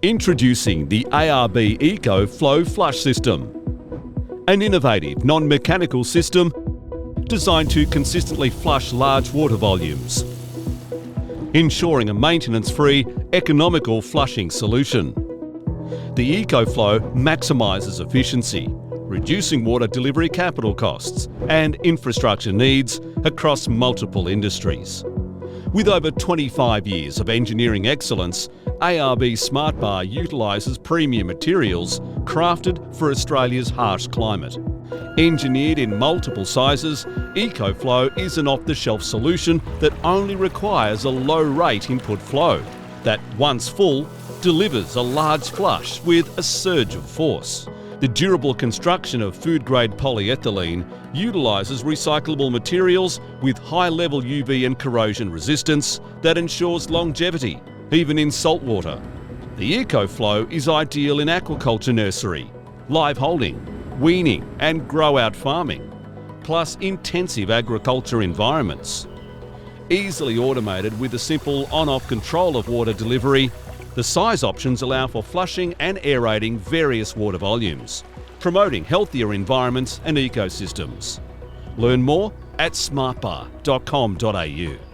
Introducing the ARB Eco Flow flush system, an innovative non-mechanical system designed to consistently flush large water volumes, ensuring a maintenance-free, economical flushing solution. The Eco Flow maximises efficiency, reducing water delivery capital costs and infrastructure needs across multiple industries. With over 25 years of engineering excellence, ARB SmartBar utilises premium materials crafted for Australia's harsh climate. Engineered in multiple sizes, Eco Flow is an off-the-shelf solution that only requires a low-rate input flow that, once full, delivers a large flush with a surge of force. The durable construction of food-grade polyethylene utilises recyclable materials with high-level UV and corrosion resistance that ensures longevity, even in salt water. The Eco Flow is ideal in aquaculture nursery, live holding, weaning and grow-out farming, plus intensive agriculture environments. Easily automated with a simple on-off control of water delivery, the size options allow for flushing and aerating various water volumes, promoting healthier environments and ecosystems. Learn more at smartbar.com.au.